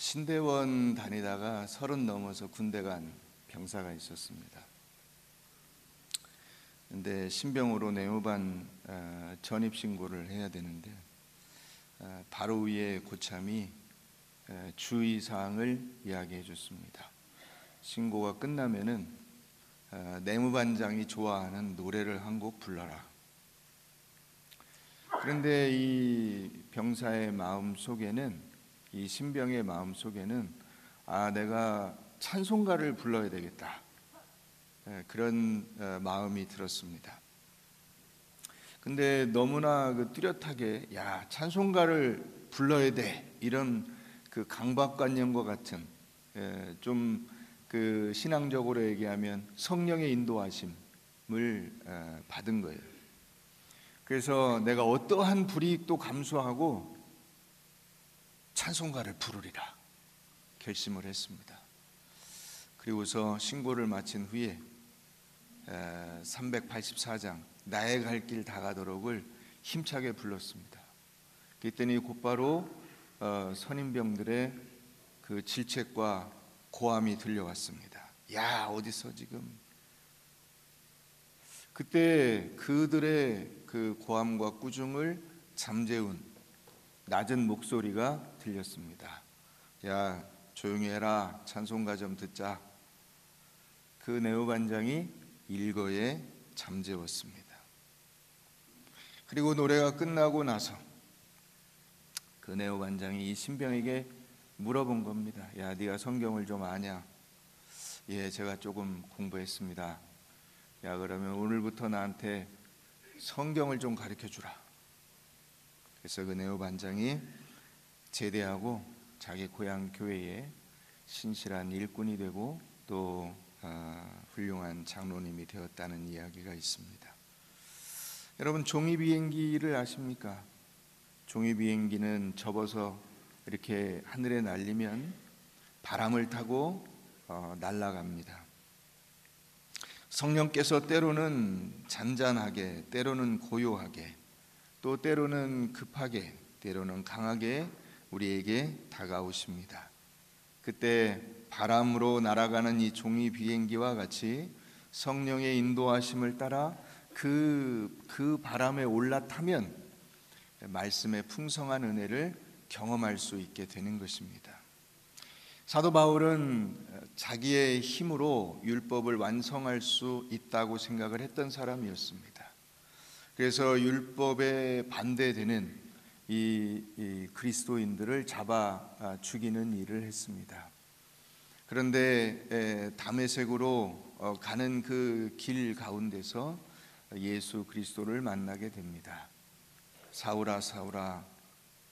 신대원 다니다가 30 넘어서 군대 간 병사가 있었습니다. 근데 신병으로 내무반 전입 신고를 해야 되는데 바로 위에 고참이 주의사항을 이야기해 줬습니다. 신고가 끝나면은 내무반장이 좋아하는 노래를 한 곡 불러라. 그런데 이 병사의 마음 속에는, 이 신병의 마음 속에는 내가 찬송가를 불러야 되겠다, 그런 마음이 들었습니다. 근데 너무나 뚜렷하게 찬송가를 불러야 돼, 이런 그 강박관념과 같은, 좀 그 신앙적으로 얘기하면 성령의 인도하심을 받은 거예요. 그래서 내가 어떠한 불이익도 감수하고 찬송가를 부르리라 결심을 했습니다. 그리고서 신고를 마친 후에 384장 나의 갈 길 다 가도록을 힘차게 불렀습니다. 그랬더니 곧바로 선임병들의 그 질책과 고함이 들려왔습니다. 야, 어디서 지금. 그때 그들의 그 고함과 꾸중을 잠재운 낮은 목소리가 들렸습니다. 야, 조용히 해라, 찬송가 좀 듣자. 그 내무반장이 일거에 잠재웠습니다. 그리고 노래가 끝나고 나서 그 내무반장이 이 신병에게 물어본 겁니다. 야, 네가 성경을 좀 아냐? 예, 제가 조금 공부했습니다. 야, 그러면 오늘부터 나한테 성경을 좀 가르쳐 주라. 그래서 그 내무반장이 제대하고 자기 고향 교회에 신실한 일꾼이 되고 또 훌륭한 장로님이 되었다는 이야기가 있습니다. 여러분, 종이 비행기를 아십니까? 종이 비행기는 접어서 이렇게 하늘에 날리면 바람을 타고 날아갑니다. 성령께서 때로는 잔잔하게, 때로는 고요하게, 또 때로는 급하게, 때로는 강하게 우리에게 다가오십니다. 그때 바람으로 날아가는 이 종이 비행기와 같이 성령의 인도하심을 따라 그 바람에 올라타면 말씀의 풍성한 은혜를 경험할 수 있게 되는 것입니다. 사도 바울은 자기의 힘으로 율법을 완성할 수 있다고 생각을 했던 사람이었습니다. 그래서 율법에 반대되는 이 그리스도인들을 잡아 죽이는 일을 했습니다. 그런데 다메섹으로 가는 그 길 가운데서 예수 그리스도를 만나게 됩니다. 사울아, 사울아,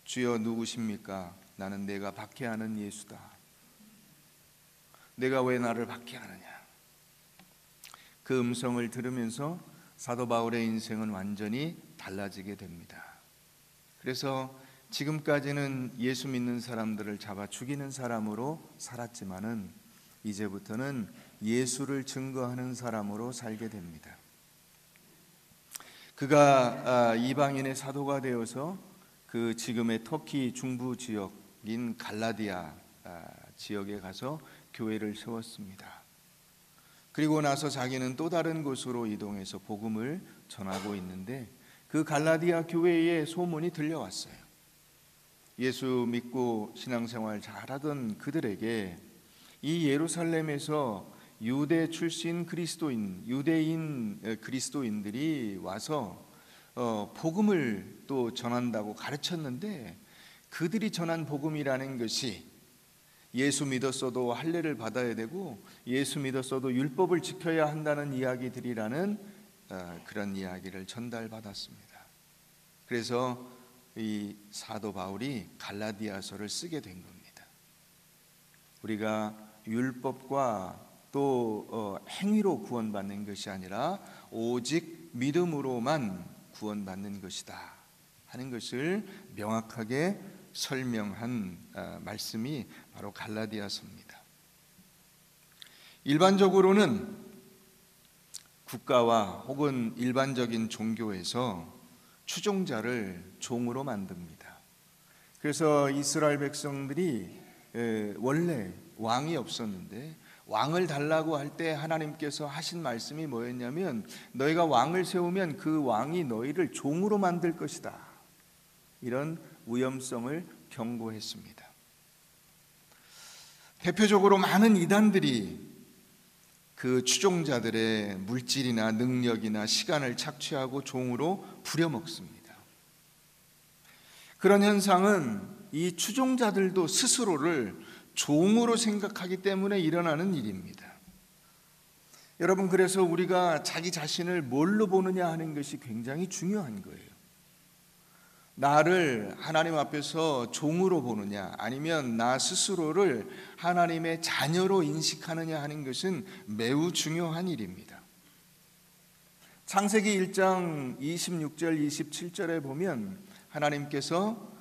주여 누구십니까? 나는 내가 박해하는 예수다. 내가 왜 나를 박해하느냐? 그 음성을 들으면서 사도 바울의 인생은 완전히 달라지게 됩니다. 그래서 지금까지는 예수 믿는 사람들을 잡아 죽이는 사람으로 살았지만은 이제부터는 예수를 증거하는 사람으로 살게 됩니다. 그가 이방인의 사도가 되어서 그 지금의 터키 중부 지역인 갈라디아 지역에 가서 교회를 세웠습니다. 그리고 나서 자기는 또 다른 곳으로 이동해서 복음을 전하고 있는데 그 갈라디아 교회에 소문이 들려왔어요. 예수 믿고 신앙생활 잘하던 그들에게 이 예루살렘에서 유대 출신 그리스도인, 유대인 그리스도인들이 와서 복음을 또 전한다고 가르쳤는데, 그들이 전한 복음이라는 것이 예수 믿었어도 할례를 받아야 되고 예수 믿었어도 율법을 지켜야 한다는 이야기들이라는 그런 이야기를 전달받았습니다. 그래서 이 사도 바울이 갈라디아서를 쓰게 된 겁니다. 우리가 율법과 또 행위로 구원받는 것이 아니라 오직 믿음으로만 구원받는 것이다 하는 것을 명확하게 설명한 말씀이 바로 갈라디아서입니다. 일반적으로는 국가와 혹은 일반적인 종교에서 추종자를 종으로 만듭니다. 그래서 이스라엘 백성들이 원래 왕이 없었는데 왕을 달라고 할 때 하나님께서 하신 말씀이 뭐였냐면 너희가 왕을 세우면 그 왕이 너희를 종으로 만들 것이다. 이런 위험성을 경고했습니다. 대표적으로 많은 이단들이 그 추종자들의 물질이나 능력이나 시간을 착취하고 종으로 부려먹습니다. 그런 현상은 이 추종자들도 스스로를 종으로 생각하기 때문에 일어나는 일입니다. 여러분, 그래서 우리가 자기 자신을 뭘로 보느냐 하는 것이 굉장히 중요한 거예요. 나를 하나님 앞에서 종으로 보느냐 아니면 나 스스로를 하나님의 자녀로 인식하느냐 하는 것은 매우 중요한 일입니다. 창세기 1장 26절 27절에 보면 하나님께서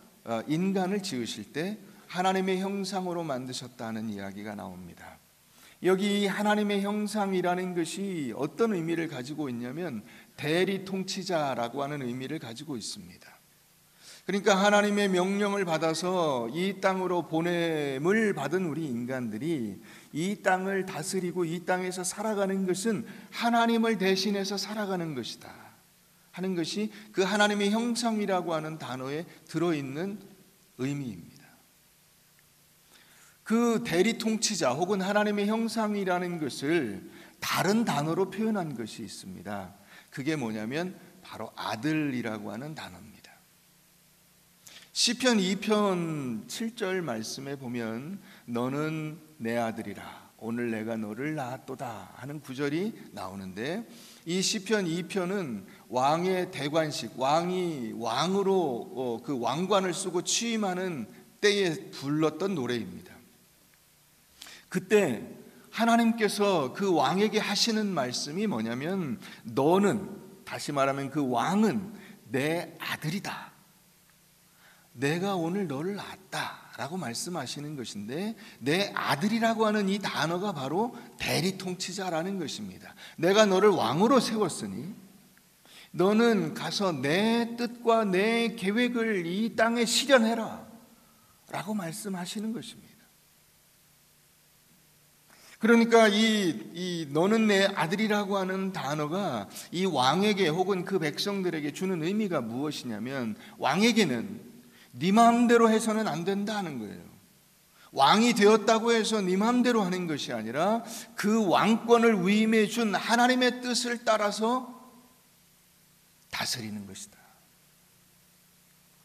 인간을 지으실 때 하나님의 형상으로 만드셨다는 이야기가 나옵니다. 여기 하나님의 형상이라는 것이 어떤 의미를 가지고 있냐면 대리 통치자라고 하는 의미를 가지고 있습니다. 그러니까 하나님의 명령을 받아서 이 땅으로 보냄을 받은 우리 인간들이 이 땅을 다스리고 이 땅에서 살아가는 것은 하나님을 대신해서 살아가는 것이다 하는 것이 그 하나님의 형상이라고 하는 단어에 들어있는 의미입니다. 그 대리 통치자 혹은 하나님의 형상이라는 것을 다른 단어로 표현한 것이 있습니다. 그게 뭐냐면 바로 아들이라고 하는 단어입니다. 시편 2편 7절 말씀에 보면 너는 내 아들이라 오늘 내가 너를 낳았도다 하는 구절이 나오는데 이 시편 2편은 왕의 대관식, 왕이 왕으로 그 왕관을 쓰고 취임하는 때에 불렀던 노래입니다. 그때 하나님께서 그 왕에게 하시는 말씀이 뭐냐면 너는, 다시 말하면 그 왕은 내 아들이다. 내가 오늘 너를 낳았다 라고 말씀하시는 것인데 내 아들이라고 하는 이 단어가 바로 대리 통치자라는 것입니다. 내가 너를 왕으로 세웠으니 너는 가서 내 뜻과 내 계획을 이 땅에 실현해라 라고 말씀하시는 것입니다. 그러니까 이 너는 내 아들이라고 하는 단어가 이 왕에게 혹은 그 백성들에게 주는 의미가 무엇이냐면 왕에게는 네 마음대로 해서는 안 된다는 거예요. 왕이 되었다고 해서 네 마음대로 하는 것이 아니라 그 왕권을 위임해 준 하나님의 뜻을 따라서 다스리는 것이다.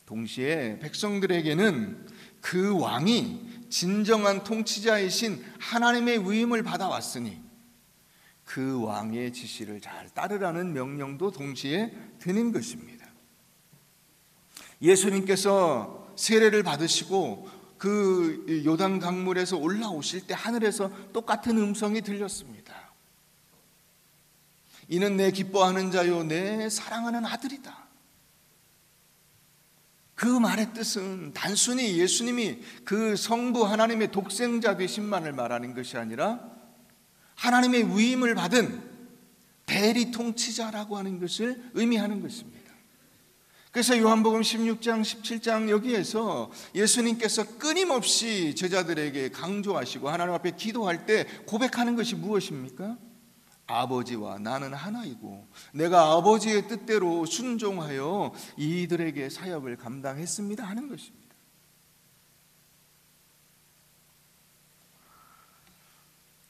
동시에 백성들에게는 그 왕이 진정한 통치자이신 하나님의 위임을 받아왔으니 그 왕의 지시를 잘 따르라는 명령도 동시에 드는 것입니다. 예수님께서 세례를 받으시고 그 요단 강물에서 올라오실 때 하늘에서 똑같은 음성이 들렸습니다. 이는 내 기뻐하는 자요 내 사랑하는 아들이다. 그 말의 뜻은 단순히 예수님이 그 성부 하나님의 독생자 되신만을 말하는 것이 아니라 하나님의 위임을 받은 대리 통치자라고 하는 것을 의미하는 것입니다. 그래서 요한복음 16장 17장 여기에서 예수님께서 끊임없이 제자들에게 강조하시고 하나님 앞에 기도할 때 고백하는 것이 무엇입니까? 아버지와 나는 하나이고 내가 아버지의 뜻대로 순종하여 이들에게 사역을 감당했습니다 하는 것입니다.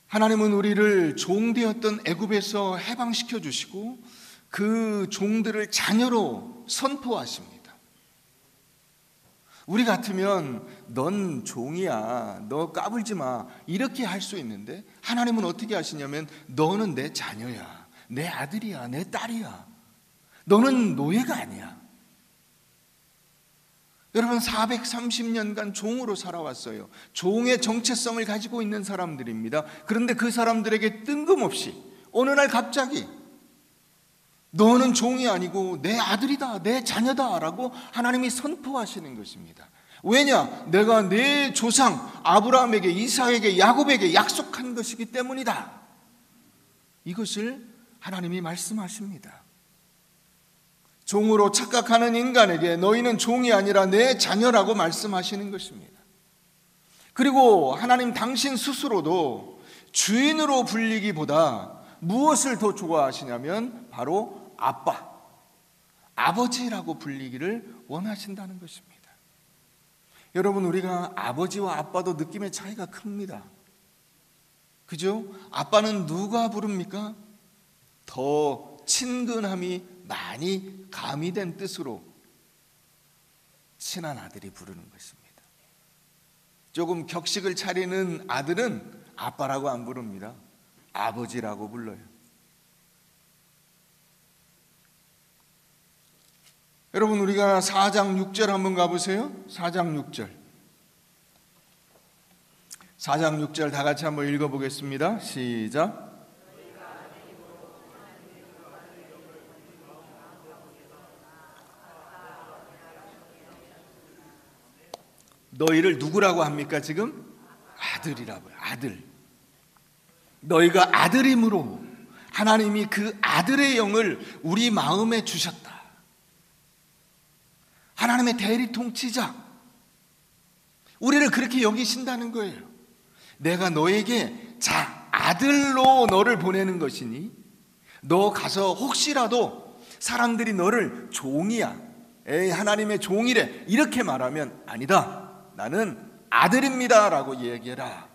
하나님은 우리를 종되었던 애굽에서 해방시켜 주시고 그 종들을 자녀로 선포하십니다. 우리 같으면 넌 종이야, 너 까불지 마 이렇게 할 수 있는데 하나님은 어떻게 하시냐면 너는 내 자녀야, 내 아들이야, 내 딸이야. 너는 노예가 아니야. 여러분 430년간 종으로 살아왔어요. 종의 정체성을 가지고 있는 사람들입니다. 그런데 그 사람들에게 뜬금없이 어느 날 갑자기 너는 종이 아니고 내 아들이다, 내 자녀다 라고 하나님이 선포하시는 것입니다. 왜냐? 내가 내 조상 아브라함에게, 이삭에게, 야곱에게 약속한 것이기 때문이다. 이것을 하나님이 말씀하십니다. 종으로 착각하는 인간에게 너희는 종이 아니라 내 자녀라고 말씀하시는 것입니다. 그리고 하나님 당신 스스로도 주인으로 불리기보다 무엇을 더 좋아하시냐면 바로 아빠, 아버지라고 불리기를 원하신다는 것입니다. 여러분, 우리가 아버지와 아빠도 느낌의 차이가 큽니다. 그죠? 아빠는 누가 부릅니까? 더 친근함이 많이 가미된 뜻으로 친한 아들이 부르는 것입니다. 조금 격식을 차리는 아들은 아빠라고 안 부릅니다. 아버지라고 불러요. 여러분, 우리가 4장 6절 한번 가보세요. 4장 6절. 4장 6절 다 같이 한번 읽어보겠습니다. 시작. 너희를 누구라고 합니까 지금? 아들이라고요. 아들. 너희가 아들임으로 하나님이 그 아들의 영을 우리 마음에 주셨다. 하나님의 대리 통치자, 우리를 그렇게 여기신다는 거예요. 내가 너에게 자, 아들로 너를 보내는 것이니 너 가서 혹시라도 사람들이 너를 종이야, 에이 하나님의 종이래 이렇게 말하면 아니다, 나는 아들입니다 라고 얘기해라.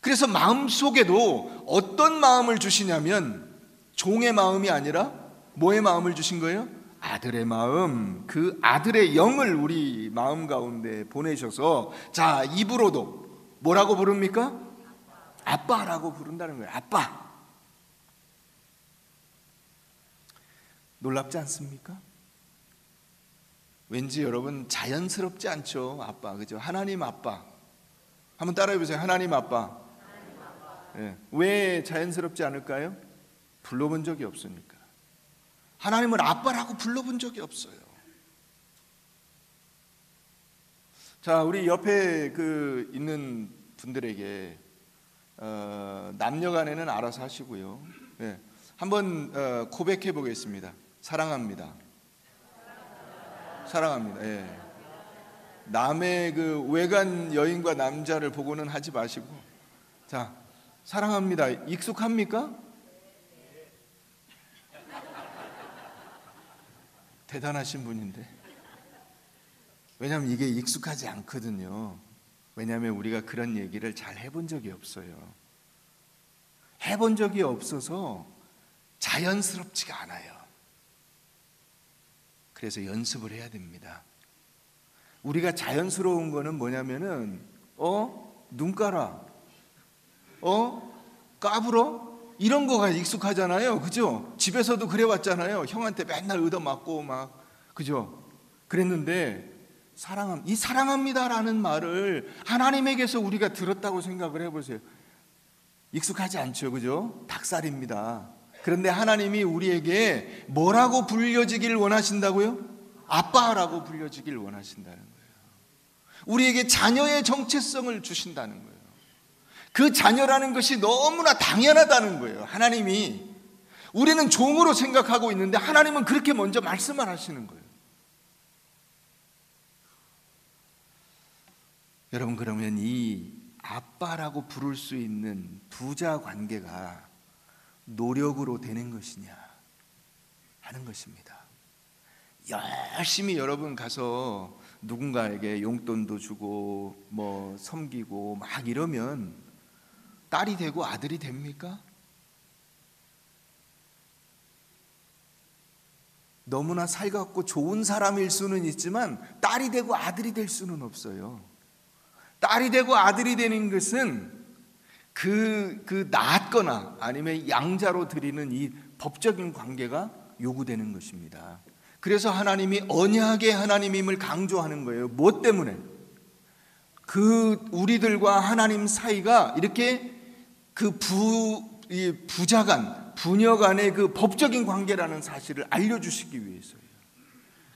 그래서 마음속에도 어떤 마음을 주시냐면 종의 마음이 아니라 뭐의 마음을 주신 거예요? 아들의 마음, 그 아들의 영을 우리 마음 가운데 보내셔서 자, 입으로도 뭐라고 부릅니까? 아빠라고 부른다는 거예요. 아빠. 놀랍지 않습니까? 왠지 여러분 자연스럽지 않죠? 아빠, 그죠? 하나님 아빠. 한번 따라해 보세요. 하나님 아빠. 네. 왜 자연스럽지 않을까요? 불러본 적이 없으니까. 하나님을 아빠라고 불러본 적이 없어요. 자, 우리 옆에 있는 분들에게 남녀간에는 알아서 하시고요. 네. 한번 고백해 보겠습니다. 사랑합니다. 사랑합니다. 예. 남의 그 외간 여인과 남자를 보고는 하지 마시고, 자, 사랑합니다. 익숙합니까? 대단하신 분인데. 왜냐하면 이게 익숙하지 않거든요. 왜냐하면 우리가 그런 얘기를 잘 해본 적이 없어요. 해본 적이 없어서 자연스럽지가 않아요. 그래서 연습을 해야 됩니다. 우리가 자연스러운 거는 뭐냐면은 눈 깔아, 까불어, 이런 거가 익숙하잖아요. 그죠? 집에서도 그래 왔잖아요. 형한테 맨날 얻어맞고 막, 그죠? 그랬는데 이 사랑합니다라는 말을 하나님에게서 우리가 들었다고 생각을 해보세요. 익숙하지 않죠. 그죠? 닭살입니다. 그런데 하나님이 우리에게 뭐라고 불려지길 원하신다고요? 아빠라고 불려지길 원하신다는 거예요. 우리에게 자녀의 정체성을 주신다는 거예요. 그 자녀라는 것이 너무나 당연하다는 거예요. 하나님이, 우리는 종으로 생각하고 있는데 하나님은 그렇게 먼저 말씀을 하시는 거예요. 여러분, 그러면 이 아빠라고 부를 수 있는 부자 관계가 노력으로 되는 것이냐 하는 것입니다. 열심히 여러분 가서 누군가에게 용돈도 주고 뭐 섬기고 막 이러면 딸이 되고 아들이 됩니까? 너무나 살갑고 좋은 사람일 수는 있지만 딸이 되고 아들이 될 수는 없어요. 딸이 되고 아들이 되는 것은 낳았거나 아니면 양자로 드리는 이 법적인 관계가 요구되는 것입니다. 그래서 하나님이 언약의 하나님임을 강조하는 거예요. 뭐 때문에? 우리들과 하나님 사이가 이렇게 부자간, 부녀간의 그 법적인 관계라는 사실을 알려주시기 위해서예요.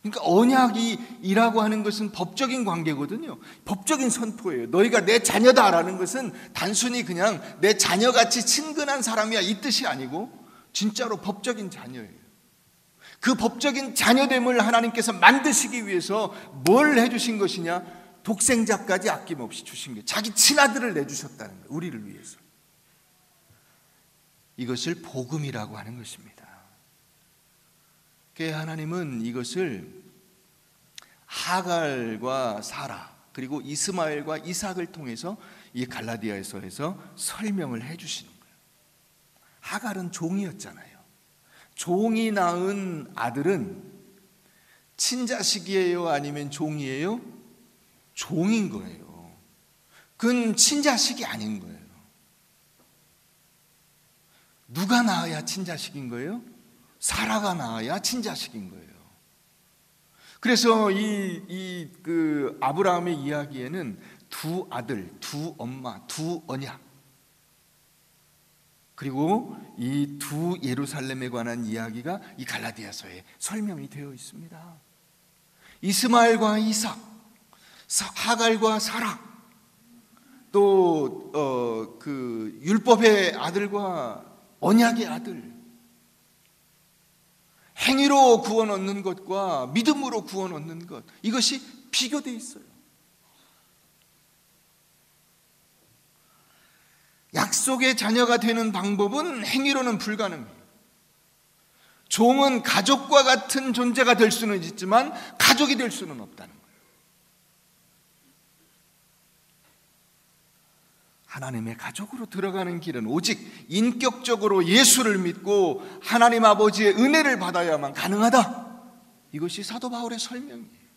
그러니까 언약이라고 하는 것은 법적인 관계거든요. 법적인 선포예요. 너희가 내 자녀다라는 것은 단순히 그냥 내 자녀같이 친근한 사람이야 이 뜻이 아니고 진짜로 법적인 자녀예요. 그 법적인 자녀됨을 하나님께서 만드시기 위해서 뭘 해주신 것이냐? 독생자까지 아낌없이 주신 게 자기 친아들을 내주셨다는 거예요. 우리를 위해서. 이것을 복음이라고 하는 것입니다. 하나님은 이것을 하갈과 사라 그리고 이스마엘과 이삭을 통해서 이 갈라디아서에서 설명을 해주시는 거예요. 하갈은 종이었잖아요. 종이 낳은 아들은 친자식이에요? 아니면 종이에요? 종인 거예요. 그건 친자식이 아닌 거예요. 누가 낳아야 친자식인 거예요? 사라가 낳아야 친자식인 거예요. 그래서 그 아브라함의 이야기에는 두 아들, 두 엄마, 두 언약, 그리고 이 두 예루살렘에 관한 이야기가 이 갈라디아서에 설명이 되어 있습니다. 이스마엘과 이삭, 하갈과 사라, 또 그 율법의 아들과 언약의 아들, 행위로 구원 얻는 것과 믿음으로 구원 얻는 것, 이것이 비교되어 있어요. 약속의 자녀가 되는 방법은 행위로는 불가능해요. 종은 가족과 같은 존재가 될 수는 있지만 가족이 될 수는 없다는 거예요. 하나님의 가족으로 들어가는 길은 오직 인격적으로 예수를 믿고 하나님 아버지의 은혜를 받아야만 가능하다. 이것이 사도 바울의 설명이에요.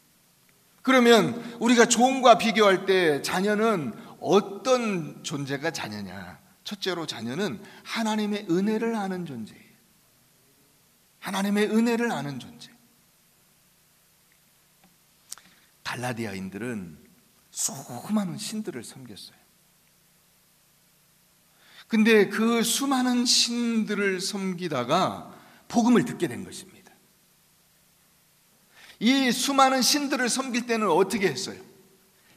그러면 우리가 종과 비교할 때 자녀는 어떤 존재가 자녀냐? 첫째로 자녀는 하나님의 은혜를 아는 존재예요. 하나님의 은혜를 아는 존재. 갈라디아인들은 수많은 신들을 섬겼어요. 근데 그 수많은 신들을 섬기다가 복음을 듣게 된 것입니다. 이 수많은 신들을 섬길 때는 어떻게 했어요?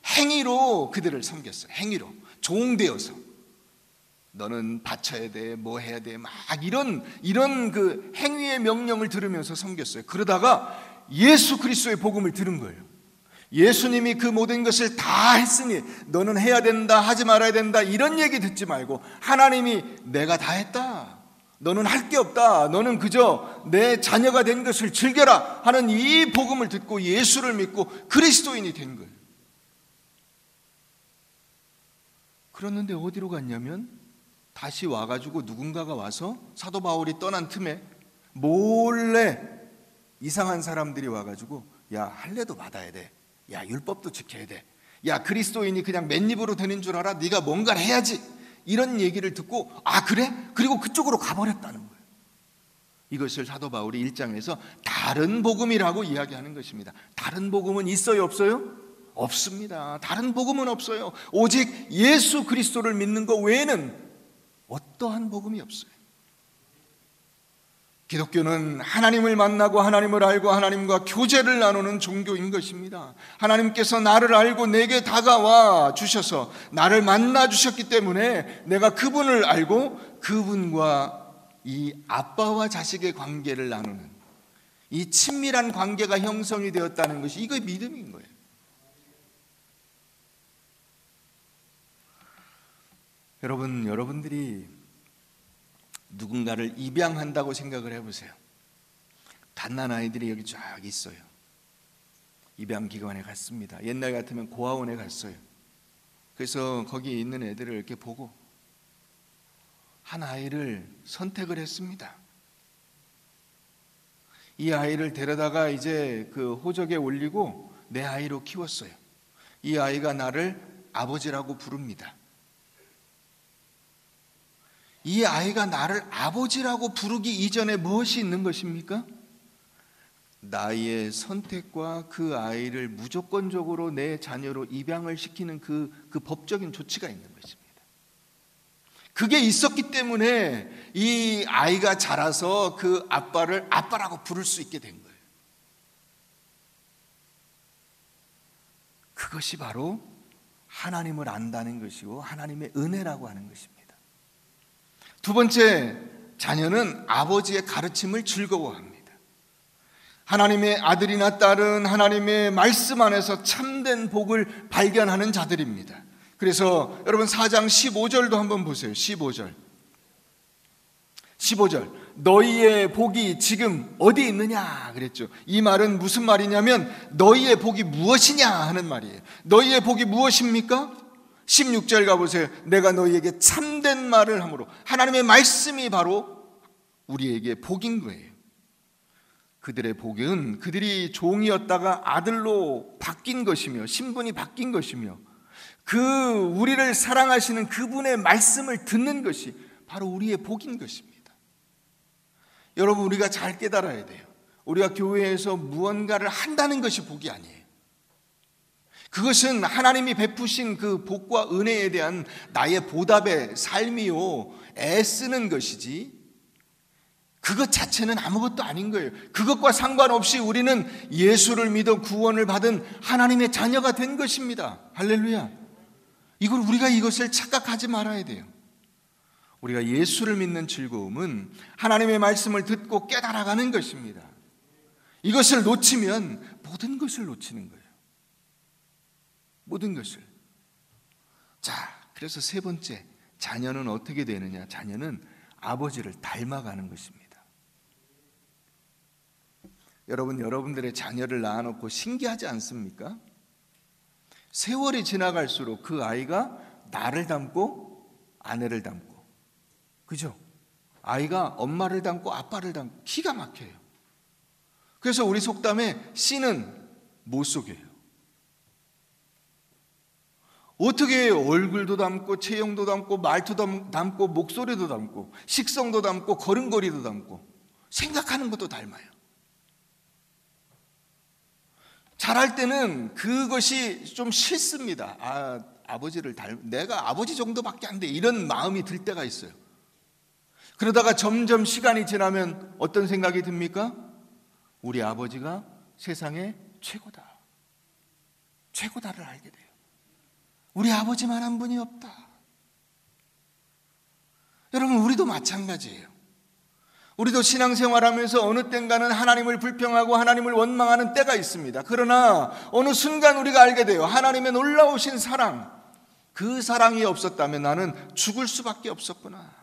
행위로 그들을 섬겼어요. 행위로. 종되어서. 너는 바쳐야 돼, 뭐 해야 돼, 막 이런 그 행위의 명령을 들으면서 섬겼어요. 그러다가 예수 그리스도의 복음을 들은 거예요. 예수님이 그 모든 것을 다 했으니 너는 해야 된다, 하지 말아야 된다, 이런 얘기 듣지 말고 하나님이 내가 다 했다, 너는 할 게 없다, 너는 그저 내 자녀가 된 것을 즐겨라 하는 이 복음을 듣고 예수를 믿고 그리스도인이 된 거예요. 그랬는데 어디로 갔냐면 다시 와가지고 누군가가 와서 사도 바울이 떠난 틈에 몰래 이상한 사람들이 와가지고 야, 할례도 받아야 돼, 야, 율법도 지켜야 돼, 야, 그리스도인이 그냥 맨입으로 되는 줄 알아, 네가 뭔가를 해야지, 이런 얘기를 듣고 아 그래? 그리고 그쪽으로 가버렸다는 거예요. 이것을 사도 바울이 1장에서 다른 복음이라고 이야기하는 것입니다. 다른 복음은 있어요, 없어요? 없습니다. 다른 복음은 없어요. 오직 예수 그리스도를 믿는 것 외에는 어떠한 복음이 없어요. 기독교는 하나님을 만나고 하나님을 알고 하나님과 교제를 나누는 종교인 것입니다. 하나님께서 나를 알고 내게 다가와 주셔서 나를 만나 주셨기 때문에 내가 그분을 알고 그분과 이 아빠와 자식의 관계를 나누는 이 친밀한 관계가 형성이 되었다는 것이 이거 믿음인 거예요. 여러분들이 누군가를 입양한다고 생각을 해보세요. 갓난아이들이 여기 쫙 있어요. 입양기관에 갔습니다. 옛날 같으면 고아원에 갔어요. 그래서 거기 있는 애들을 이렇게 보고 한 아이를 선택을 했습니다. 이 아이를 데려다가 이제 그 호적에 올리고 내 아이로 키웠어요. 이 아이가 나를 아버지라고 부릅니다. 이 아이가 나를 아버지라고 부르기 이전에 무엇이 있는 것입니까? 나의 선택과 그 아이를 무조건적으로 내 자녀로 입양을 시키는 그 법적인 조치가 있는 것입니다. 그게 있었기 때문에 이 아이가 자라서 그 아빠를 아빠라고 부를 수 있게 된 거예요. 그것이 바로 하나님을 안다는 것이고 하나님의 은혜라고 하는 것입니다. 두 번째, 자녀는 아버지의 가르침을 즐거워합니다. 하나님의 아들이나 딸은 하나님의 말씀 안에서 참된 참된 복을 발견하는 자들입니다. 그래서 여러분 4장 15절도 한번 보세요. 15절 너희의 복이 지금 어디 있느냐 그랬죠. 이 말은 무슨 말이냐면 너희의 복이 무엇이냐 하는 말이에요. 너희의 복이 무엇입니까? 16절 가보세요. 내가 너희에게 참된 말을 함으로. 하나님의 말씀이 바로 우리에게 복인 거예요. 그들의 복은 그들이 종이었다가 아들로 바뀐 것이며 신분이 바뀐 것이며 우리를 사랑하시는 그분의 말씀을 듣는 것이 바로 우리의 복인 것입니다. 여러분, 우리가 잘 깨달아야 돼요. 우리가 교회에서 무언가를 한다는 것이 복이 아니에요. 그것은 하나님이 베푸신 그 복과 은혜에 대한 나의 보답의 삶이요, 애쓰는 것이지 그것 자체는 아무것도 아닌 거예요. 그것과 상관없이 우리는 예수를 믿어 구원을 받은 하나님의 자녀가 된 것입니다. 할렐루야. 우리가 이것을 착각하지 말아야 돼요. 우리가 예수를 믿는 즐거움은 하나님의 말씀을 듣고 깨달아가는 것입니다. 이것을 놓치면 모든 것을 놓치는 거예요. 모든 것을. 자, 그래서 세 번째, 자녀는 어떻게 되느냐? 자녀는 아버지를 닮아가는 것입니다. 여러분, 여러분들의 자녀를 낳아놓고 신기하지 않습니까? 세월이 지나갈수록 그 아이가 나를 닮고 아내를 닮고, 그죠? 아이가 엄마를 닮고 아빠를 닮고 기가 막혀요. 그래서 우리 속담에 씨는 못 속여요. 어떻게 얼굴도 닮고 체형도 닮고 말투도 닮고 목소리도 닮고 식성도 닮고 걸음걸이도 닮고 생각하는 것도 닮아요. 자랄 때는 그것이 좀 싫습니다. 아버지를 내가 아버지 정도밖에 안 돼, 이런 마음이 들 때가 있어요. 그러다가 점점 시간이 지나면 어떤 생각이 듭니까? 우리 아버지가 세상에 최고다를 알게 돼요. 우리 아버지만한 분이 없다. 여러분, 우리도 마찬가지예요. 우리도 신앙생활하면서 어느 땐가는 하나님을 불평하고 하나님을 원망하는 때가 있습니다. 그러나 어느 순간 우리가 알게 돼요. 하나님의 놀라우신 사랑, 그 사랑이 없었다면 나는 죽을 수밖에 없었구나.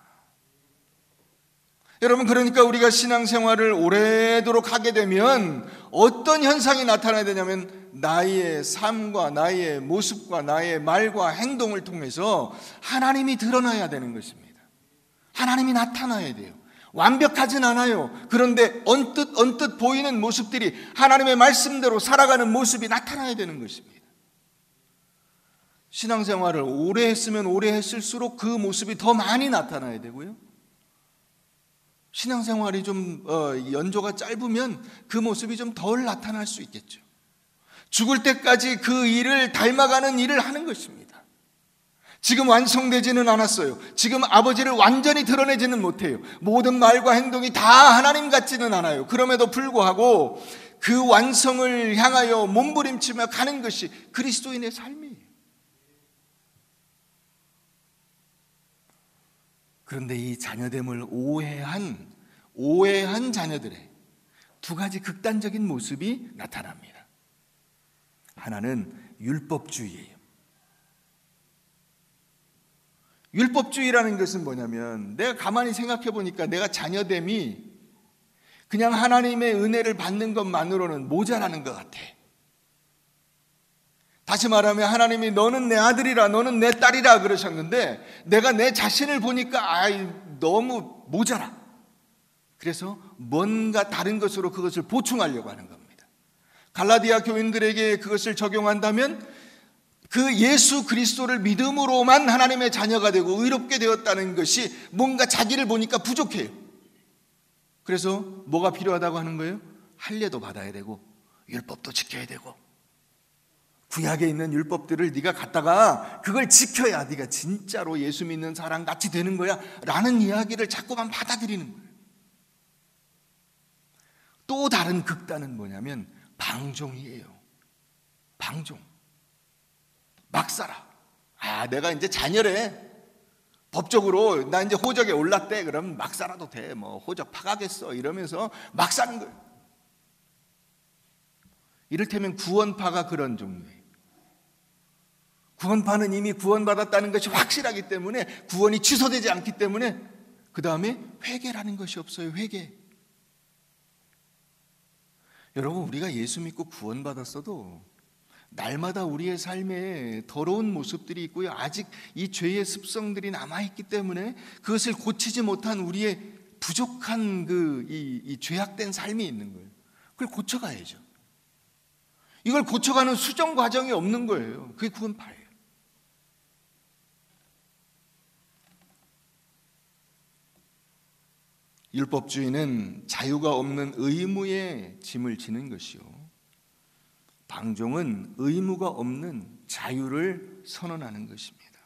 여러분, 그러니까 우리가 신앙생활을 오래도록 하게 되면 어떤 현상이 나타나야 되냐면 나의 삶과 나의 모습과 나의 말과 행동을 통해서 하나님이 드러나야 되는 것입니다. 하나님이 나타나야 돼요. 완벽하진 않아요. 그런데 언뜻 보이는 모습들이 하나님의 말씀대로 살아가는 모습이 나타나야 되는 것입니다. 신앙생활을 오래 했으면 오래 했을수록 그 모습이 더 많이 나타나야 되고요. 신앙생활이 좀 연조가 짧으면 그 모습이 좀 덜 나타날 수 있겠죠. 죽을 때까지 그 일을 닮아가는 일을 하는 것입니다. 지금 완성되지는 않았어요. 지금 아버지를 완전히 드러내지는 못해요. 모든 말과 행동이 다 하나님 같지는 않아요. 그럼에도 불구하고 그 완성을 향하여 몸부림치며 가는 것이 그리스도인의 삶이에요. 그런데 이 자녀됨을 오해한 자녀들의 두 가지 극단적인 모습이 나타납니다. 하나는 율법주의예요. 율법주의라는 것은 뭐냐면, 내가 가만히 생각해 보니까 내가 자녀됨이 그냥 하나님의 은혜를 받는 것만으로는 모자라는 것 같아. 다시 말하면 하나님이 너는 내 아들이라, 너는 내 딸이라 그러셨는데 내가 내 자신을 보니까 너무 모자라. 그래서 뭔가 다른 것으로 그것을 보충하려고 하는 겁니다. 갈라디아 교인들에게 그것을 적용한다면 그 예수 그리스도를 믿음으로만 하나님의 자녀가 되고 의롭게 되었다는 것이 뭔가 자기를 보니까 부족해요. 그래서 뭐가 필요하다고 하는 거예요? 할례도 받아야 되고 율법도 지켜야 되고, 구약에 있는 율법들을 네가 갖다가 그걸 지켜야 네가 진짜로 예수 믿는 사람 같이 되는 거야 라는 이야기를 자꾸만 받아들이는 거예요. 또 다른 극단은 뭐냐면 방종이에요. 방종. 막 살아. 내가 이제 자녀래. 법적으로 나 이제 호적에 올랐대. 그럼 막 살아도 돼. 뭐 호적 파가겠어. 이러면서 막 사는 거예요. 이를테면 구원파가 그런 종류예요. 구원파는 이미 구원받았다는 것이 확실하기 때문에, 구원이 취소되지 않기 때문에 그 다음에 회개라는 것이 없어요. 회개. 여러분, 우리가 예수 믿고 구원받았어도 날마다 우리의 삶에 더러운 모습들이 있고요, 아직 이 죄의 습성들이 남아있기 때문에 그것을 고치지 못한 우리의 부족한 이 죄악된 삶이 있는 거예요. 그걸 고쳐가야죠. 이걸 고쳐가는 수정 과정이 없는 거예요. 그게 구원파예요. 율법주의는 자유가 없는 의무에 짐을 지는 것이요, 방종은 의무가 없는 자유를 선언하는 것입니다.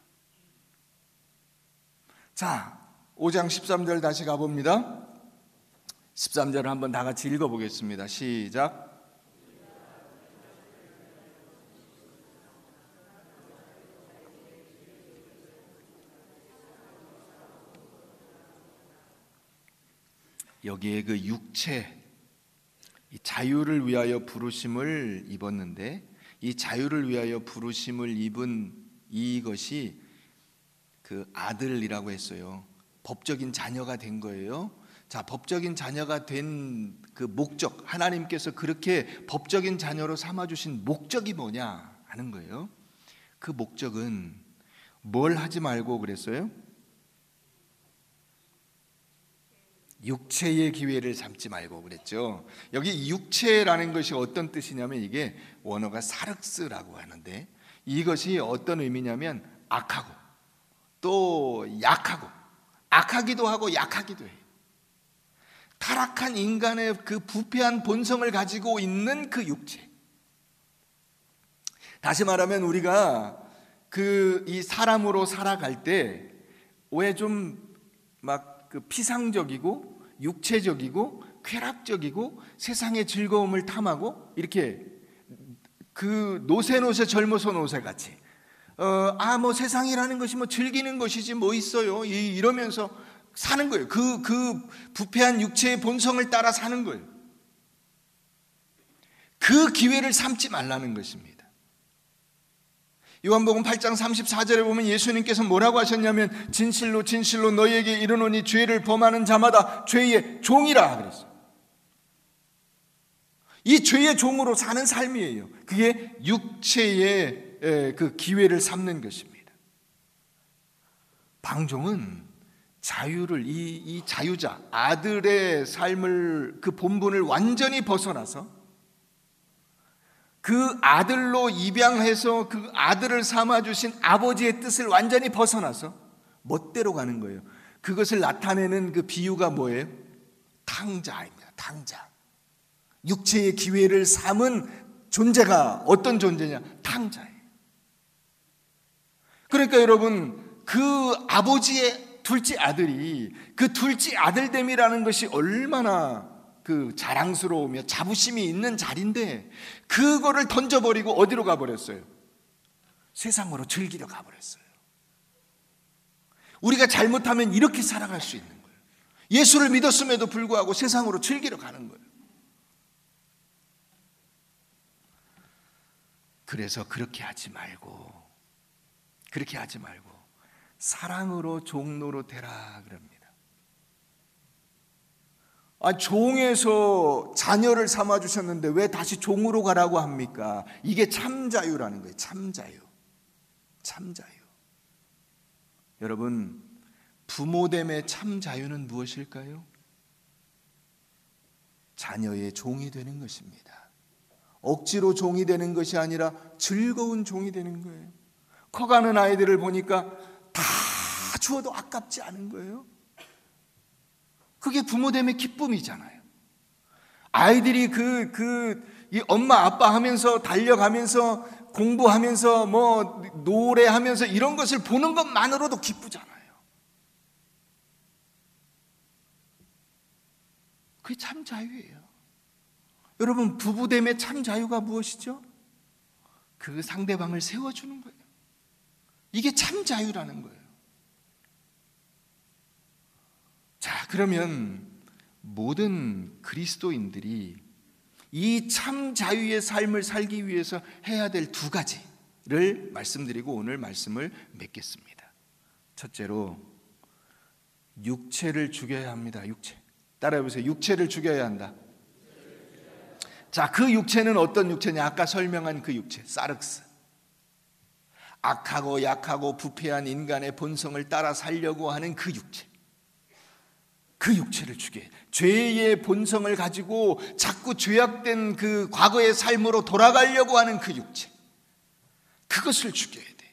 자, 5장 13절 다시 가봅니다. 13절을 한번 다 같이 읽어보겠습니다. 시작. 여기에 그 육체, 이 자유를 위하여 부르심을 입었는데, 이 자유를 위하여 부르심을 입은 이것이 그 아들이라고 했어요. 법적인 자녀가 된 거예요. 자, 법적인 자녀가 된 그 목적, 하나님께서 그렇게 법적인 자녀로 삼아주신 목적이 뭐냐 하는 거예요. 그 목적은 뭘 하지 말고 그랬어요? 육체의 기회를 삼지 말고 그랬죠. 여기 육체라는 것이 어떤 뜻이냐면, 이게 원어가 사륵스라고 하는데, 이것이 어떤 의미냐면 악하고 또 약하고, 악하기도 하고 약하기도 해요. 타락한 인간의 그 부패한 본성을 가지고 있는 그 육체. 다시 말하면 우리가 이 사람으로 살아갈 때 왜 좀 막 그 피상적이고 육체적이고 쾌락적이고 세상의 즐거움을 탐하고 이렇게 그 노세 젊어서 노세 같이 뭐 세상이라는 것이 뭐 즐기는 것이지 뭐 있어요, 이러면서 사는 거예요. 그 부패한 육체의 본성을 따라 사는 거예요. 그 기회를 삼지 말라는 것입니다. 요한복음 8장 34절에 보면 예수님께서 뭐라고 하셨냐면, 진실로 진실로 너희에게 이르노니 죄를 범하는 자마다 죄의 종이라 그랬어요. 이 죄의 종으로 사는 삶이에요. 그게 육체의 그 기회를 삼는 것입니다. 방종은 자유를, 이 자유자, 아들의 삶을, 그 본분을 완전히 벗어나서 그 아들로 입양해서 그 아들을 삼아주신 아버지의 뜻을 완전히 벗어나서 멋대로 가는 거예요. 그것을 나타내는 그 비유가 뭐예요? 탕자입니다. 탕자. 육체의 기회를 삼은 존재가 어떤 존재냐? 탕자예요. 그러니까 여러분, 그 아버지의 둘째 아들이, 그 둘째 아들됨이라는 것이 얼마나 그 자랑스러우며 자부심이 있는 자리인데, 그거를 던져버리고 어디로 가버렸어요? 세상으로 즐기려 가버렸어요. 우리가 잘못하면 이렇게 살아갈 수 있는 거예요. 예수를 믿었음에도 불구하고 세상으로 즐기러 가는 거예요. 그래서 그렇게 하지 말고 사랑으로 종로로 되라 그럽니다. 종에서 자녀를 삼아주셨는데 왜 다시 종으로 가라고 합니까? 이게 참 자유라는 거예요. 참 자유. 여러분, 부모됨의 참 자유는 무엇일까요? 자녀의 종이 되는 것입니다. 억지로 종이 되는 것이 아니라 즐거운 종이 되는 거예요. 커가는 아이들을 보니까 다 주어도 아깝지 않은 거예요. 그게 부모됨의 기쁨이잖아요. 아이들이 이 엄마 아빠 하면서 달려가면서 공부하면서 뭐 노래하면서 이런 것을 보는 것만으로도 기쁘잖아요. 그게 참 자유예요. 여러분, 부부됨의 참 자유가 무엇이죠? 그 상대방을 세워주는 거예요. 이게 참 자유라는 거예요. 자, 그러면 모든 그리스도인들이 이 참 자유의 삶을 살기 위해서 해야 될 두 가지, 가지를 말씀드리고 오늘 말씀을 맺겠습니다. 첫째로 육체를 죽여야 합니다. 육체. 따라해보세요. 육체를 죽여야 한다. 자, 그 육체는 어떤 육체냐? 아까 설명한 그 육체, 사륵스. 악하고 약하고 부패한 인간의 본성을 따라 살려고 하는 그 육체. 그 육체를 죽여야 돼. 죄의 본성을 가지고 자꾸 죄악된 그 과거의 삶으로 돌아가려고 하는 그 육체. 그것을 죽여야 돼.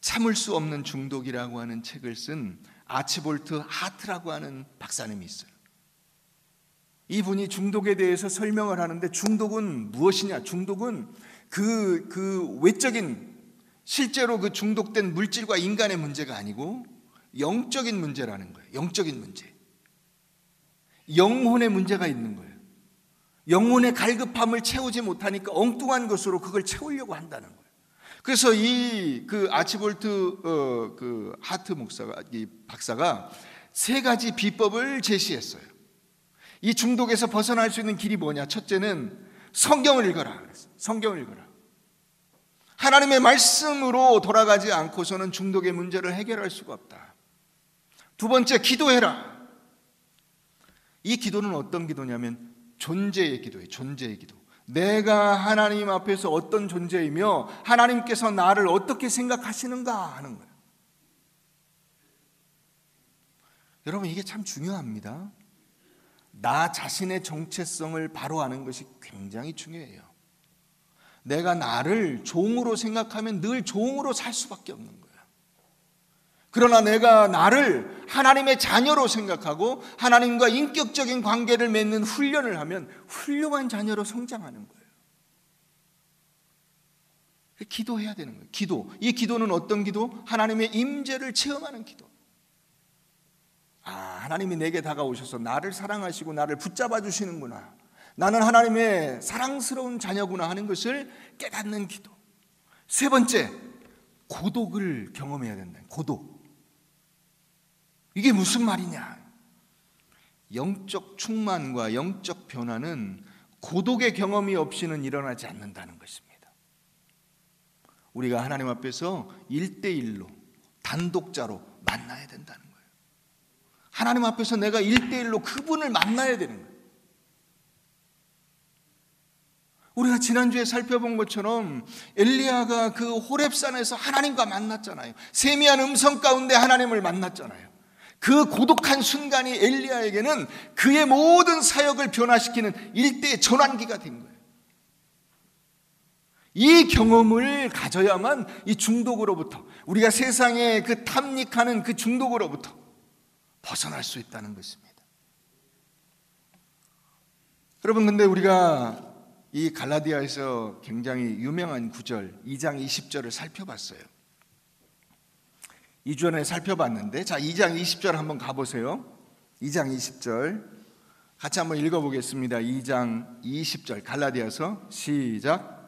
참을 수 없는 중독이라고 하는 책을 쓴 아치볼트 하트라고 하는 박사님이 있어요. 이분이 중독에 대해서 설명을 하는데, 중독은 무엇이냐? 중독은 그 외적인, 실제로 그 중독된 물질과 인간의 문제가 아니고 영적인 문제라는 거예요. 영적인 문제. 영혼의 문제가 있는 거예요. 영혼의 갈급함을 채우지 못하니까 엉뚱한 것으로 그걸 채우려고 한다는 거예요. 그래서 그 아치볼트 그 하트 목사가, 이 박사가 세 가지 비법을 제시했어요. 이 중독에서 벗어날 수 있는 길이 뭐냐? 첫째는 성경을 읽어라. 성경을 읽어라. 하나님의 말씀으로 돌아가지 않고서는 중독의 문제를 해결할 수가 없다. 두 번째, 기도해라. 이 기도는 어떤 기도냐면 존재의 기도예요. 존재의 기도. 내가 하나님 앞에서 어떤 존재이며 하나님께서 나를 어떻게 생각하시는가 하는 거예요. 여러분, 이게 참 중요합니다. 나 자신의 정체성을 바로 아는 것이 굉장히 중요해요. 내가 나를 종으로 생각하면 늘 종으로 살 수밖에 없는 거예요. 그러나 내가 나를 하나님의 자녀로 생각하고 하나님과 인격적인 관계를 맺는 훈련을 하면 훌륭한 자녀로 성장하는 거예요. 기도해야 되는 거예요. 기도. 이 기도는 어떤 기도? 하나님의 임재를 체험하는 기도. 하나님이 내게 다가오셔서 나를 사랑하시고 나를 붙잡아 주시는구나. 나는 하나님의 사랑스러운 자녀구나 하는 것을 깨닫는 기도. 세 번째, 고독을 경험해야 된다. 고독. 이게 무슨 말이냐? 영적 충만과 영적 변화는 고독의 경험이 없이는 일어나지 않는다는 것입니다. 우리가 하나님 앞에서 1대1로 단독자로 만나야 된다는 거예요. 하나님 앞에서 내가 1대1로 그분을 만나야 되는 거예요. 우리가 지난주에 살펴본 것처럼 엘리야가 그 호렙산에서 하나님과 만났잖아요. 세미한 음성 가운데 하나님을 만났잖아요. 그 고독한 순간이 엘리야에게는 그의 모든 사역을 변화시키는 일대의 전환기가 된 거예요. 이 경험을 가져야만 이 중독으로부터, 우리가 세상에 그 탐닉하는 그 중독으로부터 벗어날 수 있다는 것입니다. 여러분, 근데 우리가 이 갈라디아에서 굉장히 유명한 구절 2장 20절을 살펴봤어요. 2주 전에 살펴봤는데, 자, 2장 20절 한번 가보세요. 2장 20절 같이 한번 읽어보겠습니다. 2장 20절 갈라디아서 시작.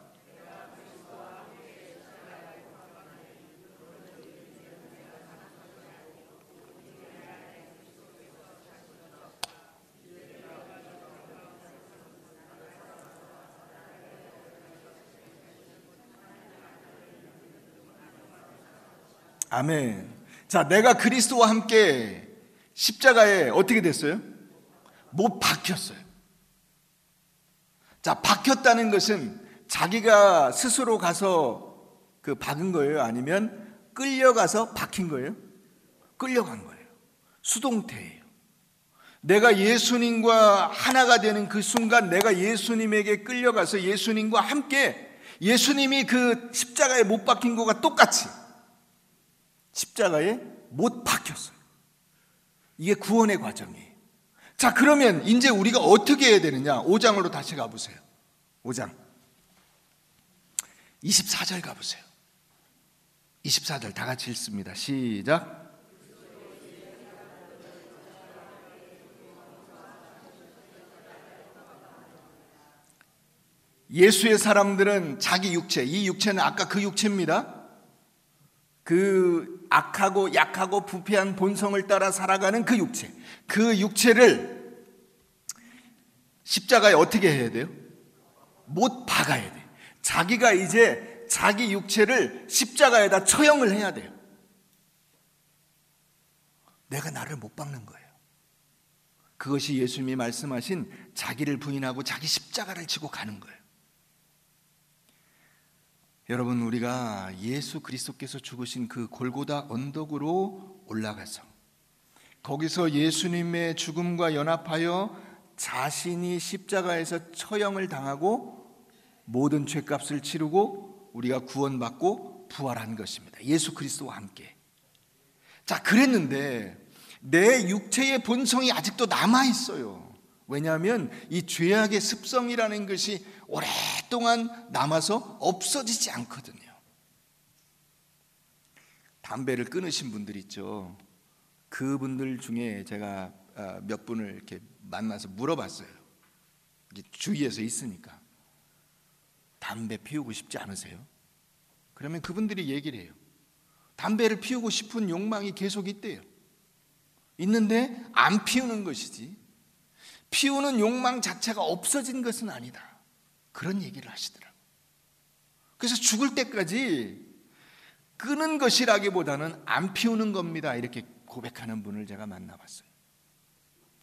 아멘. 자, 내가 그리스도와 함께 십자가에 어떻게 됐어요? 못 박혔어요. 자, 박혔다는 것은 자기가 스스로 가서 그 박은 거예요? 아니면 끌려가서 박힌 거예요? 끌려간 거예요. 수동태예요. 내가 예수님과 하나가 되는 그 순간 내가 예수님에게 끌려가서 예수님과 함께, 예수님이 그 십자가에 못 박힌 것과 똑같이 십자가에 못 박혔어요. 이게 구원의 과정이에요. 자, 그러면 이제 우리가 어떻게 해야 되느냐? 5장으로 다시 가보세요. 5장 24절 가보세요. 24절 다 같이 읽습니다. 시작. 예수의 사람들은 자기 육체, 이 육체는 아까 그 육체입니다. 그 악하고 약하고 부패한 본성을 따라 살아가는 그 육체, 그 육체를 십자가에 어떻게 해야 돼요? 못 박아야 돼. 자기가 이제 자기 육체를 십자가에다 처형을 해야 돼요. 내가 나를 못 박는 거예요. 그것이 예수님이 말씀하신 자기를 부인하고 자기 십자가를 지고 가는 거예요. 여러분, 우리가 예수 그리스도께서 죽으신 그 골고다 언덕으로 올라가서 거기서 예수님의 죽음과 연합하여 자신이 십자가에서 처형을 당하고 모든 죄값을 치르고 우리가 구원받고 부활한 것입니다. 예수 그리스도와 함께. 자, 그랬는데 내 육체의 본성이 아직도 남아있어요. 왜냐하면 이 죄악의 습성이라는 것이 오랫동안 남아서 없어지지 않거든요. 담배를 끊으신 분들 있죠. 그분들 중에 제가 몇 분을 이렇게 만나서 물어봤어요. 주위에서 있으니까. 담배 피우고 싶지 않으세요? 그러면 그분들이 얘기를 해요. 담배를 피우고 싶은 욕망이 계속 있대요. 있는데 안 피우는 것이지 피우는 욕망 자체가 없어진 것은 아니다. 그런 얘기를 하시더라고요. 그래서 죽을 때까지 끄는 것이라기보다는 안 피우는 겁니다. 이렇게 고백하는 분을 제가 만나봤어요.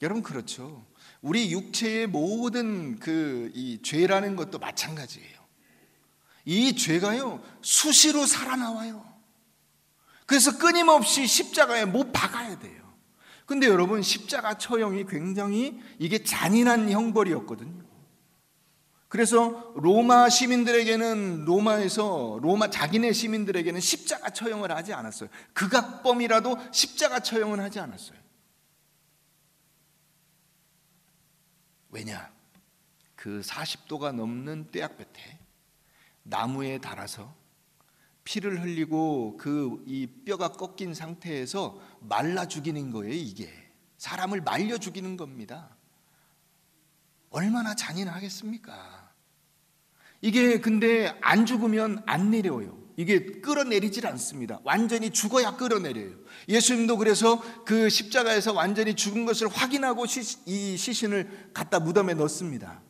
여러분, 그렇죠. 우리 육체의 모든 이 죄라는 것도 마찬가지예요. 이 죄가요, 수시로 살아나와요. 그래서 끊임없이 십자가에 못 박아야 돼요. 근데 여러분, 십자가 처형이 굉장히 이게 잔인한 형벌이었거든요. 그래서 로마 시민들에게는 로마 자기네 시민들에게는 십자가 처형을 하지 않았어요. 극악범이라도 십자가 처형은 하지 않았어요. 왜냐? 그 40도가 넘는 뙤약볕에 나무에 달아서 피를 흘리고 이 뼈가 꺾인 상태에서 말라 죽이는 거예요. 이게 사람을 말려 죽이는 겁니다. 얼마나 잔인하겠습니까? 이게 근데 안 죽으면 안 내려요. 이게 끌어내리질 않습니다. 완전히 죽어야 끌어내려요. 예수님도 그래서 그 십자가에서 완전히 죽은 것을 확인하고 이 시신을 갖다 무덤에 넣습니다.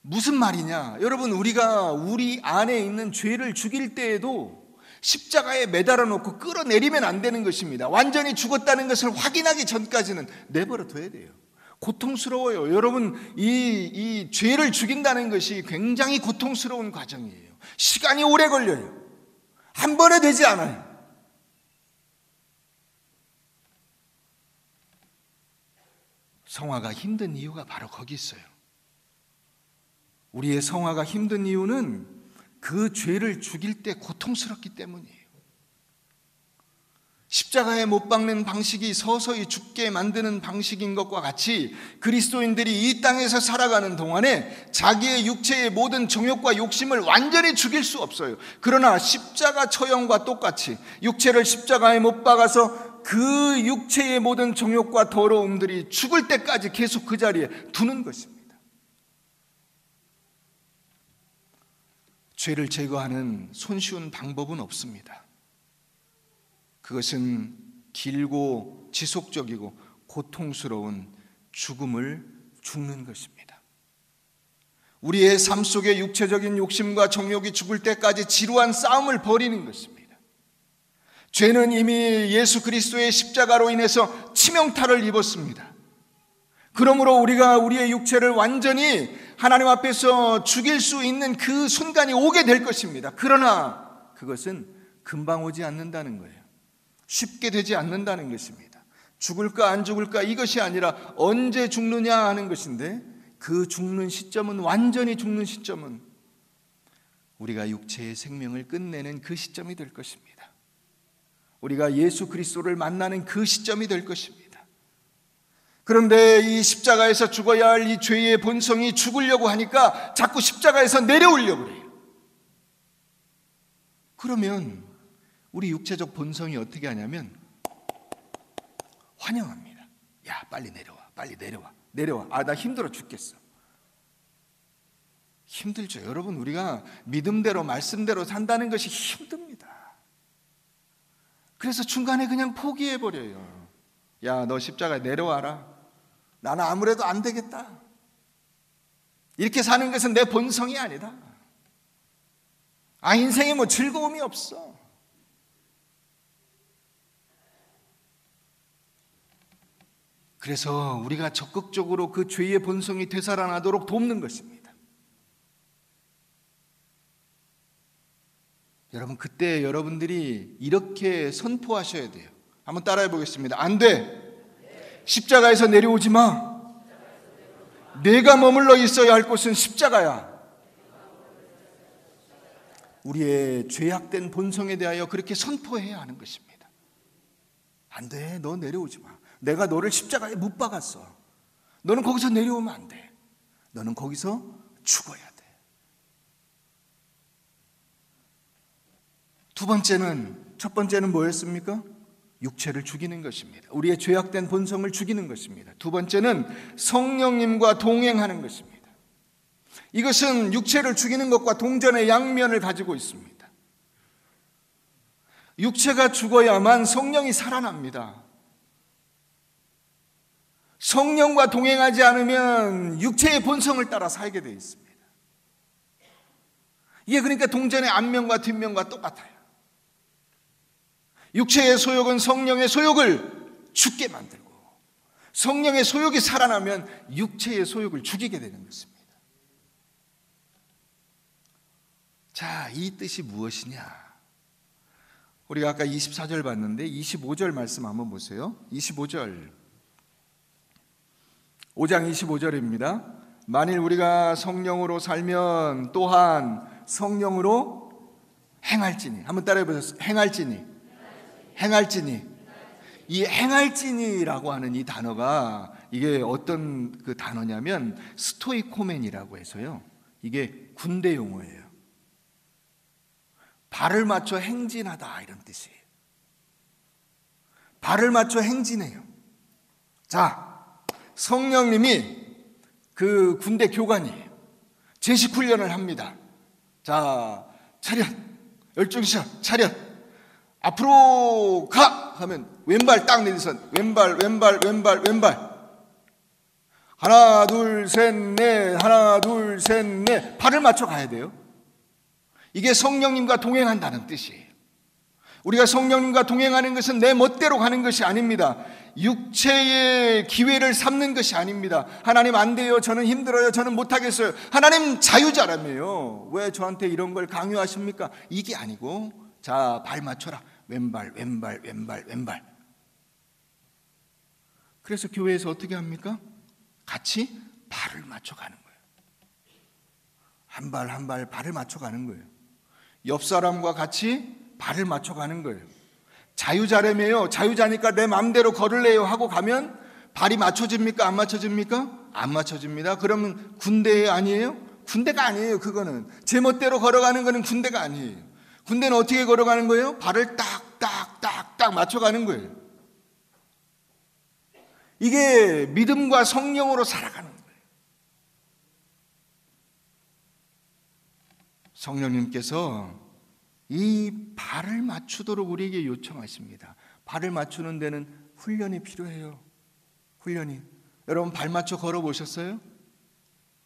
무슨 말이냐? 여러분, 우리가 우리 안에 있는 죄를 죽일 때에도 십자가에 매달아 놓고 끌어내리면 안 되는 것입니다. 완전히 죽었다는 것을 확인하기 전까지는 내버려 둬야 돼요. 고통스러워요. 여러분, 이 죄를 죽인다는 것이 굉장히 고통스러운 과정이에요. 시간이 오래 걸려요. 한 번에 되지 않아요. 성화가 힘든 이유가 바로 거기 있어요. 우리의 성화가 힘든 이유는 그 죄를 죽일 때 고통스럽기 때문이에요. 십자가에 못 박는 방식이 서서히 죽게 만드는 방식인 것과 같이 그리스도인들이 이 땅에서 살아가는 동안에 자기의 육체의 모든 정욕과 욕심을 완전히 죽일 수 없어요. 그러나 십자가 처형과 똑같이 육체를 십자가에 못 박아서 그 육체의 모든 정욕과 더러움들이 죽을 때까지 계속 그 자리에 두는 것입니다. 죄를 제거하는 손쉬운 방법은 없습니다. 그것은 길고 지속적이고 고통스러운 죽는 것입니다. 우리의 삶 속에 육체적인 욕심과 정욕이 죽을 때까지 지루한 싸움을 벌이는 것입니다. 죄는 이미 예수 그리스도의 십자가로 인해서 치명타를 입었습니다. 그러므로 우리가 우리의 육체를 완전히 하나님 앞에서 죽일 수 있는 그 순간이 오게 될 것입니다. 그러나 그것은 금방 오지 않는다는 거예요. 쉽게 되지 않는다는 것입니다. 죽을까 안 죽을까 이것이 아니라 언제 죽느냐 하는 것인데, 그 죽는 시점은, 완전히 죽는 시점은 우리가 육체의 생명을 끝내는 그 시점이 될 것입니다. 우리가 예수 그리스도를 만나는 그 시점이 될 것입니다. 그런데 이 십자가에서 죽어야 할 이 죄의 본성이 죽으려고 하니까 자꾸 십자가에서 내려오려고 그래요. 그러면 우리 육체적 본성이 어떻게 하냐면 환영합니다. 야, 빨리 내려와. 아, 나 힘들어 죽겠어. 힘들죠. 여러분, 우리가 믿음대로 말씀대로 산다는 것이 힘듭니다. 그래서 중간에 그냥 포기해버려요. 야, 너 십자가에 내려와라. 나는 아무래도 안 되겠다. 이렇게 사는 것은 내 본성이 아니다. 인생에 뭐 즐거움이 없어. 그래서 우리가 적극적으로 그 죄의 본성이 되살아나도록 돕는 것입니다. 여러분, 그때 여러분들이 이렇게 선포하셔야 돼요. 한번 따라해 보겠습니다. 안 돼. 십자가에서 내려오지 마. 내가 머물러 있어야 할 곳은 십자가야. 우리의 죄악된 본성에 대하여 그렇게 선포해야 하는 것입니다. 안 돼. 너 내려오지 마. 내가 너를 십자가에 못 박았어. 너는 거기서 내려오면 안 돼. 너는 거기서 죽어야 돼. 첫 번째는 뭐였습니까? 육체를 죽이는 것입니다. 우리의 죄악된 본성을 죽이는 것입니다. 두 번째는 성령님과 동행하는 것입니다. 이것은 육체를 죽이는 것과 동전의 양면을 가지고 있습니다. 육체가 죽어야만 성령이 살아납니다. 성령과 동행하지 않으면 육체의 본성을 따라 살게 되어 있습니다. 이게 그러니까 동전의 앞면과 뒷면과 똑같아요. 육체의 소욕은 성령의 소욕을 죽게 만들고, 성령의 소욕이 살아나면 육체의 소욕을 죽이게 되는 것입니다. 자, 이 뜻이 무엇이냐? 우리가 아까 24절 봤는데 25절 말씀 한번 보세요. 25절. 5장 25절입니다. 만일 우리가 성령으로 살면 또한 성령으로 행할지니. 한번 따라해 보세요. 행할지니. 이 행할지니라고 하는 이 단어가 이게 어떤 그 단어냐면 스토이코멘이라고 해서요. 이게 군대 용어예요. 발을 맞춰 행진하다 이런 뜻이에요. 발을 맞춰 행진해요. 자, 성령님이 그 군대 교관이에요. 제식 훈련을 합니다. 자, 차렷, 열중시켜, 차렷, 앞으로 가! 하면 왼발 딱 내리선 왼발. 하나, 둘, 셋, 넷, 하나, 둘, 셋, 넷. 발을 맞춰 가야 돼요. 이게 성령님과 동행한다는 뜻이에요. 우리가 성령님과 동행하는 것은 내 멋대로 가는 것이 아닙니다. 육체의 기회를 삼는 것이 아닙니다. 하나님 안 돼요. 저는 힘들어요. 저는 못하겠어요. 하나님 자유자라며요. 왜 저한테 이런 걸 강요하십니까? 이게 아니고, 자, 발 맞춰라. 왼발. 그래서 교회에서 어떻게 합니까? 같이 발을 맞춰 가는 거예요. 한 발 발을 맞춰 가는 거예요. 옆 사람과 같이 발을 맞춰 가는 거예요. 자유자라며요. 자유자니까 내 마음대로 걸을래요 하고 가면 발이 맞춰집니까? 안 맞춰집니까? 안 맞춰집니다. 그러면 군대 아니에요? 군대가 아니에요. 그거는 제 멋대로 걸어가는 거는 군대가 아니에요. 군대는 어떻게 걸어가는 거예요? 발을 딱 맞춰가는 거예요. 이게 믿음과 성령으로 살아가는 거예요. 성령님께서 이 발을 맞추도록 우리에게 요청하십니다. 발을 맞추는 데는 훈련이 필요해요. 훈련이. 여러분 발 맞춰 걸어보셨어요?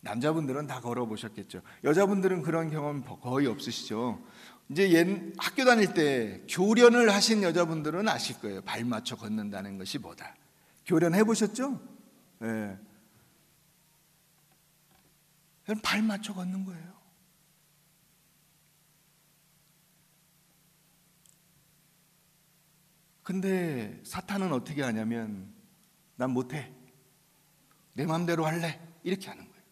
남자분들은 다 걸어보셨겠죠. 여자분들은 그런 경험 거의 없으시죠. 이제 학교 다닐 때 교련을 하신 여자분들은 아실 거예요. 발 맞춰 걷는다는 것이 뭐다. 교련 해보셨죠? 네. 발 맞춰 걷는 거예요. 근데 사탄은 어떻게 하냐면 난 못해. 내 마음대로 할래. 이렇게 하는 거예요.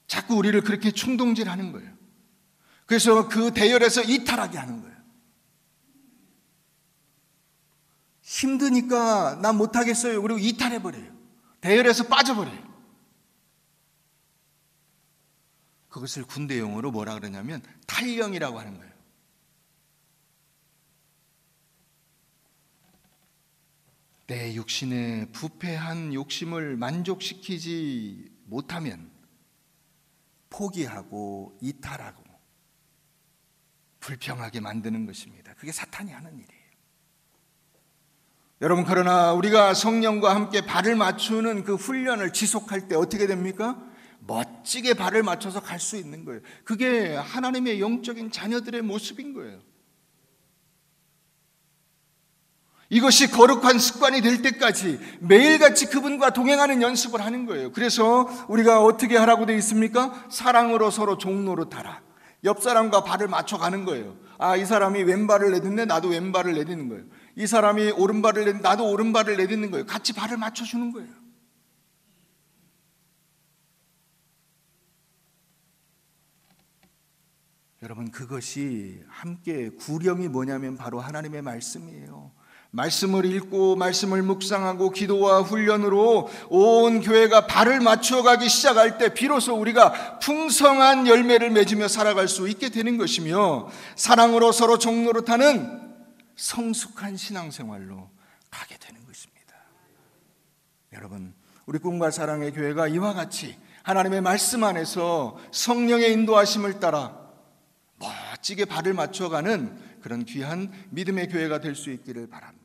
자꾸 우리를 그렇게 충동질하는 거예요. 그래서 그 대열에서 이탈하게 하는 거예요. 힘드니까 난 못하겠어요. 그리고 이탈해버려요. 대열에서 빠져버려요. 그것을 군대 용어로 뭐라 그러냐면 탈영이라고 하는 거예요. 내 육신의 부패한 욕심을 만족시키지 못하면 포기하고 이탈하고 불평하게 만드는 것입니다. 그게 사탄이 하는 일이에요. 여러분, 그러나 우리가 성령과 함께 발을 맞추는 그 훈련을 지속할 때 어떻게 됩니까? 멋지게 발을 맞춰서 갈 수 있는 거예요. 그게 하나님의 영적인 자녀들의 모습인 거예요. 이것이 거룩한 습관이 될 때까지 매일같이 그분과 동행하는 연습을 하는 거예요. 그래서 우리가 어떻게 하라고 되어 있습니까? 사랑으로 서로 종노릇하라. 옆 사람과 발을 맞춰가는 거예요. 이 사람이 왼발을 내딛네, 나도 왼발을 내딛는 거예요. 이 사람이 오른발을 내딛네, 나도 오른발을 내딛는 거예요. 같이 발을 맞춰주는 거예요. 여러분, 그것이 함께 구령이 뭐냐면 바로 하나님의 말씀이에요. 말씀을 읽고 말씀을 묵상하고 기도와 훈련으로 온 교회가 발을 맞춰가기 시작할 때 비로소 우리가 풍성한 열매를 맺으며 살아갈 수 있게 되는 것이며, 사랑으로 서로 종노릇하는 성숙한 신앙생활로 가게 되는 것입니다. 여러분, 우리 꿈과 사랑의 교회가 이와 같이 하나님의 말씀 안에서 성령의 인도하심을 따라 멋지게 발을 맞춰가는 그런 귀한 믿음의 교회가 될 수 있기를 바랍니다.